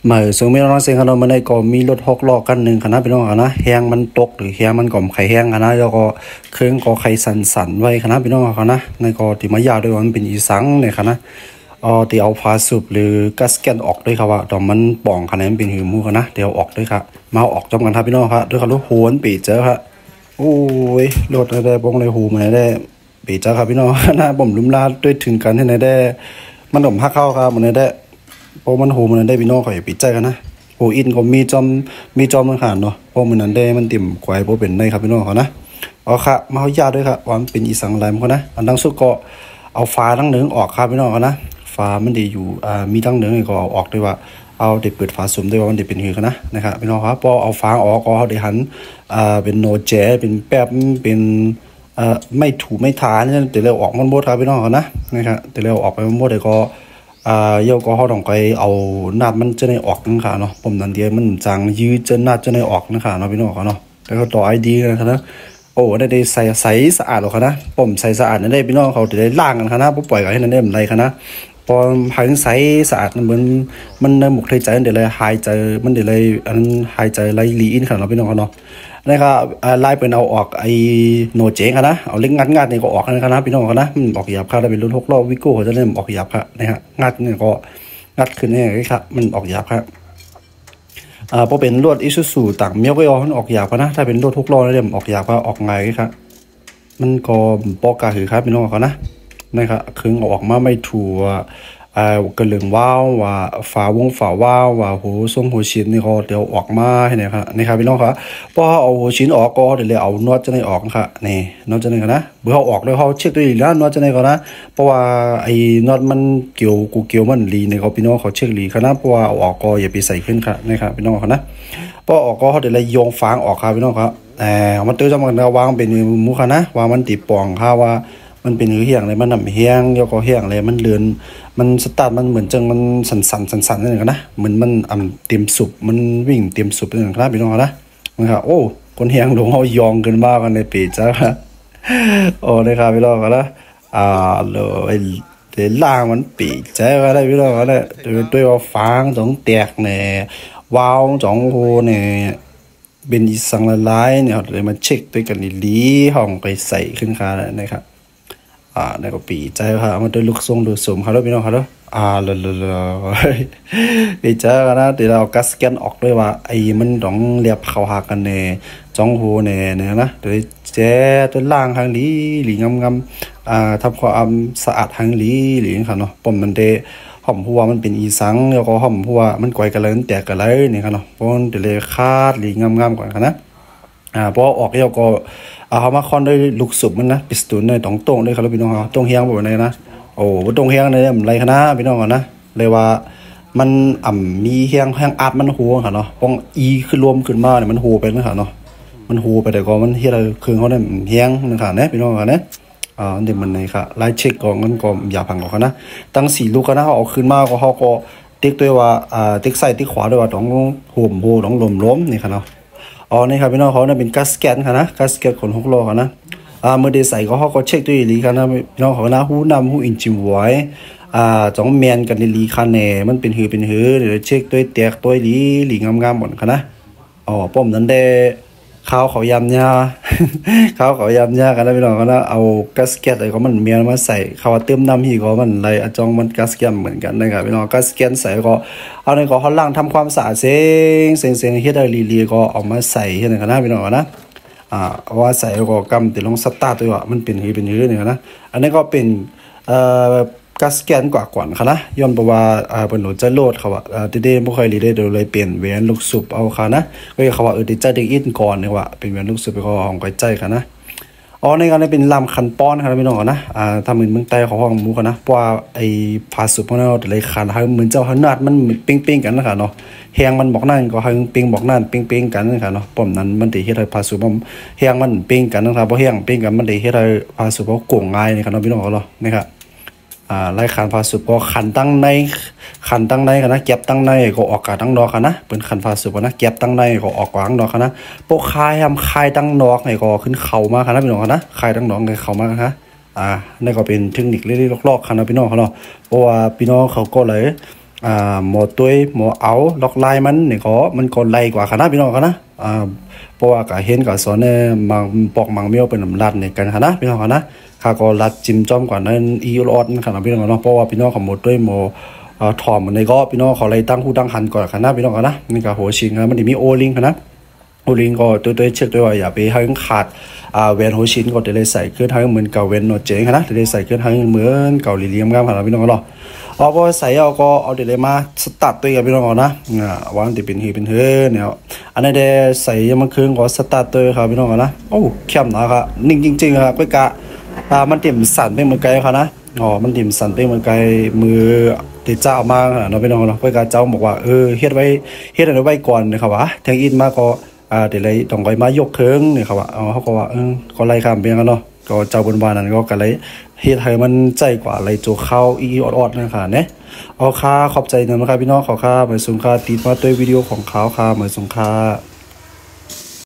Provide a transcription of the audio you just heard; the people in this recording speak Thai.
หมายสมมติเราเซ็งขนมมันได้ก็มีรถหกล้อกันหนึ่งคณะพี่น้องคณะแห้งมันตกหรือแห้งมันก่อมไข่แห้งคณะแล้วก็เครื่องก็ไข่สันไว้คณะพี่น้องคณะในก็ที่มายาวด้วยว่ามันเป็นอีสังเนี่ยคณะที่เอาพาสุบหรือกัสแกนออกด้วยครับว่าตอนมันป่องคณะมันเป็นหือมูคณะเดี๋ยวออกด้วยครับมาออกจอมกันครับพี่น้องครับด้วยครับรถโหนปีเจอครับโอ้ยรถได้บ้องเลยหูมันได้ปีเจอครับพี่น้องนะผมลุ่มลาดด้วยถึงกันที่ไหนได้มันหนุ่มฮักเข้าครับมันได้เพราะมันหูมันได้พี่น้องเขาอย่าปีใจกันนะ โอ้อินก็มีจอมมันขานเนาะเพราะมันนั้นได้มันติ่มควายเพราะเป็นในครับพี่น้องเขานะเอาค่ะมาเอายาด้วยครับว่ามันเป็นอีสังลายมันก็นะอันดังสุดก็เอาฟ้าทั้งเหนือออกครับพี่น้องเขานะฟ้ามันดีอยู่มีทั้งเหนือก็เอาออกด้วยว่าเอาเด็กเปิดฝาสุ่มด้วยว่ามันเด็กเป็นหือกันนะครับพี่น้องครับพอเอาฟ้าออกก็เขาได้หันเป็นโนเจเป็นแป๊บเป็นไม่ถูไม่ทานเนี่ยเดี๋ยวเราออกมันหมดครับพี่น้องเขานะครับเดี๋ยวเราออกไปมันหมดเดี๋ยวก็ โยก็เขาต้องไปเอานาดมันจะได้ออกนะคะเนาะผมนั่นเดียวมันจางยืดจะนาดจะได้ออกนะคะเนาะพี่น้องเขาเนาะแล้วก็ต่อไอดีกันนะโอ้ได้ใสสะอาดหรอกนะผมใสสะอาดนั่นได้พี่น้องเขาจะได้ล่างกันนะผมปล่อยกันให้นั่นได้เหมือนไรนะพอหายใสสะอาดเหมือนมันในหมกใจเดี๋ยวเลยหายใจมันเดี๋ยวเลยอันหายใจไหลลีอินค่ะเนาะพี่น้องเขาเนาะนะครับไล่เป็นเอาออกไอโนเจงนะเอาเล็กงัดนี่ก็ออกนะพี่น้องเขานะมันออกหยาบค่ะได้เป็นรุ่น6 รอบวิโก้เขาจะเริ่มออกหยาบค่ะนะฮะงัดนี่ก็งัดขึ้นนี่ครับมันออกหยาบค่ะพอเป็นรวดอิซูซูต่างเมียวก็มันออกหยาบนะถ้าเป็นรวด6 รอบเริ่มออกหยาบค่ะออกไงครับมันก็ปอกกาหือครับพี่น้องเขานะครับคือออกมาไม่ถูกกระเหลืองว้าวว่าฝาว้าวว่าหูส้มหูชิ้นนี่ก็เดี๋ยวออกมาให้นะครับพี่น้องครับพอเอาหูชิ้นออกก็เดี๋ยวเอานวดจะได้ออกครับนี่นวดจะได้กันนะเมื่อเขาออกแล้วเขาเช็คด้วยแล้วนวดจะได้ก่อนนะเพราะว่าไอ้นวดมันเกี่ยวมันรีในเขาพี่น้องเขาเช็ครีครับนะเพราะว่าเอาออกก็อย่าไปใส่ขึ้นครับนะครับพี่น้องครับนะพอออกก็เขาเดี๋ยวเลยโยงฟางออกครับพี่น้องครับมันเตือนจะมันวางเป็นมุขนะวางมันตีปองค่ะว่ามันเป็นเฮียงเลยมันหนำเฮียงแล้วก็เฮียงเลยมันเลือนมันสตาร์ทมันเหมือนจังมันสั่นนั่นเองนะเหมือนมันเตรียมสุบมันวิ่งเตรียมสุบนั่นเองครับพี่น้องนะนะครับโอ้คนเฮียงหลงเขายองกันบ้ากันในปีจ้าโอ้ได้ครับพี่น้องนะเลยเดี๋ยวล่างมันปีจ้าก็ได้พี่น้องนะด้วยว่าฟางสองแตกเนี่ยว้าวสองโหเนี่ยเป็นอีสังละลายเนี่ยเลยมาเช็คด้วยกันลีห้องไปใส่ขึ้นคาแล้วนะครับในก็ปีใจค่ะมันด้วยลูกทรงดูสมครับแล้วพี่น้องครับแล้วเลยปีใจกันนะเดี๋ยวเรากัสแกนออกด้วยว่าไอ้มันต้องเรียบเข้าหากันในจ้องหูเนี่ยนะเดี๋ยวเจ๊ตัวล่างทางนี้หลีงามทำความสะอาดทางนี้หลีค่ะเนาะผมมันเดหอมหัวมันเป็นอีสังแล้วก็หอมหัวมันก่อยกันเลยแตกกันเลยนี่ค่ะเนาะเพราะเดี๋ยวเลยคาดหลีงามก่อนค่ะนะพอออกแล้วก็เอามาคอนด้วยลูกสุบมันนะปิสตูนในตรงตรงด้วยครับพี่น้องครับตรงเฮียงแบบไหนนะโอ้ตรงเฮียงในอะไรคณะพี่น้องกันนะเลยว่ามันมีเฮียงอัดมันหัวค่ะเนาะป้องอีขึ้นรวมขึ้นมาเนี่ยมันหัวไปนะค่ะเนาะมันหัวไปแต่ก็มันเฮียอะไรคือเขาเนี่ยเฮียงนะคะเนี่ยพี่น้องกันนะเดี๋ยวมันในค่ะไล่เช็คก่อนงั้นก็อย่าพังก่อนนะตั้ง4 ลูกกันนะเขาเอาขึ้นมาก็เขาก็ติ๊กด้วยว่าติ๊กใส่ติ๊กขวาด้วยว่าต้องห่มโบต้องล้มนี่ค่ะเนาะนี่ครับพี่น้องเขาเนี่ยเป็นกัสแกนค่ะนะกัสแกนคน6 ล้อค่ะนะเมื่อเดใส่ก็เขาก็เช็คด้วยลีค่ะนะพี่น้องเขานะหูนำหูอินจิมไว้จ้องแมนกันในลีค่ะแน่มันเป็นหือเดี๋ยวเช็คด้วยแตกตัวลีงามๆหมดค่ะนะป้อมนั้นได้ข้าวเขายำยาข้าวเขายำยากันนะพี่น้องเขานะเอากัสแกนอะไรก็มันเมียนมาใส่เขาเติมน้ำหีก็มันอะไรจ้องมันกัสแกนเหมือนกันนะครับพี่น้องกัสแกนใส่ก็เอาในก็เขาล้างทำความสะอาดเสียงเฮ็ดได้ลีก็เอามาใส่เฮ็ดกันนะพี่น้องนะว่าใส่ก็กำติลงสตาร์ทตัวมันเป็นหือเนี่ยนะอันนี้ก็เป็นกัสแกนกว่าก่อนค่ะนะย้อนเพราะว่าเป็นหนูจะโหลดเขาว่าเดบ่ค่อยรีได้โดยเลยเปลี่ยนแหวนลูกสุบเอาค่ะนะก็เขาว่าจะได้อินก่อนเนี่ยว่าเป็นแหวนลูกสุบไปก็ของก้อยใจค่ะนะในการนี้เป็นลำคันป้อนครับพี่น้องนะทำเหมือนเมืองใต้ของห้องมูกันนะเพราะว่าไอ้ผาสุบของเราแต่เลยคันให้เหมือนเจ้าขนาดมันปิ้งกันนะคะเนาะแหงมันบอกนั่นก็ให้ปิ้งบอกนั่นปิ้งกันนะคะเนาะป้อมนั้นมันได้เฮ็ดให้ผาสุบแหงมันปิ้งกันนะครับเพราะแหงปิ้งกันมันได้เฮ็ดให้ผาสุบเขาโกงง่ายนะครับพี่น้องเขาเนาะนะครับไล่ขันผาสุบก็ขันตั้งในกันนะเก็บตั้งในก็ออกกาตั้งนอกกันนะเป็นขันผาสุบนะเก็บตั้งในก็ออกกลางนอกกันนะพวกคายตั้งนอกไงก็ขึ้นเข่ามากันนะพี่น้องกันนะคายตั้งนอกไงเข่ามากันฮะนี่ก็เป็นเทคนิคเล็กๆลอกๆกันนะพี่น้องเขาเนาะเพราะว่าพี่น้องเขาก็เลย หมอตัวหมอเอาล็อกไลน์มันก็ไล่กว่าคณะพี่น้องกันนะเพราะว่าก็เห็นก็สอนเนี่ยมังปอกมังเมียวเป็นน้ำรัดเนี่ยกันคณะพี่น้องกันนะข้าก็รัดจิ้มจ้อมกว่านั้นอีออดขนาดพี่น้องกันเนาะเพราะว่าพี่น้องของหมดด้วยหมอถอมในก็พี่น้องเขาไล่ตั้งหูตั้งหันก่อนคณะพี่น้องกันนะนี่ก็หัวชิงนะมันจะมีโอลิงคณะโอลิงก็ตัวเช็คด้วยว่าอย่าไปให้ขาดเวนหัวชินก็จะได้ใส่ขึ้นให้เหมือนเก่าเวนโนเจ๋งคณะจะได้ใส่ขึ้นให้เหมือนเก่าลีเลียมกันคณะพี่น้องกันเนาะเอาก็ใส่ก็เอาเดี๋ยวมาสตาร์ทตัวกับพี่น้องก่อนนะวางติดเป็นหีเป็นเฮือเนี่ยอันนี้เดี๋ยวใส่ยังมันคืนก็สตาร์ทตัวครับพี่น้องก่อนนะโอ้เข้มนะครับนิ่งจริงๆครับก็กะมันติ่มสั่นไปเหมือนไกลครับนะมันติ่มสั่นไปเหมือนไกลมือติดเจ้ามากนะพี่น้องเนาะก็กะเจ้าบอกว่าเฮ็ดอะไรไว้ก่อนนะครับวะทางอินมาก็เดี๋ยวเลยต้องไปมายกเครื่องเนี่ยครับว่าเขาก็ว่าก็ไล่ข้ามเป็นกันเนาะก็เจ้าบนบานนั้นก็กันเลยเฮ็ดให้มันใจกว่าอะไรโจเข้าอีออดนะคะเนี่ยเอาค่าขอบใจนะครับพี่น้องขอค่าเหมือนสุงค่าติดมาด้วยวิดีโอของเขาค่ะเหมือนสุงค่า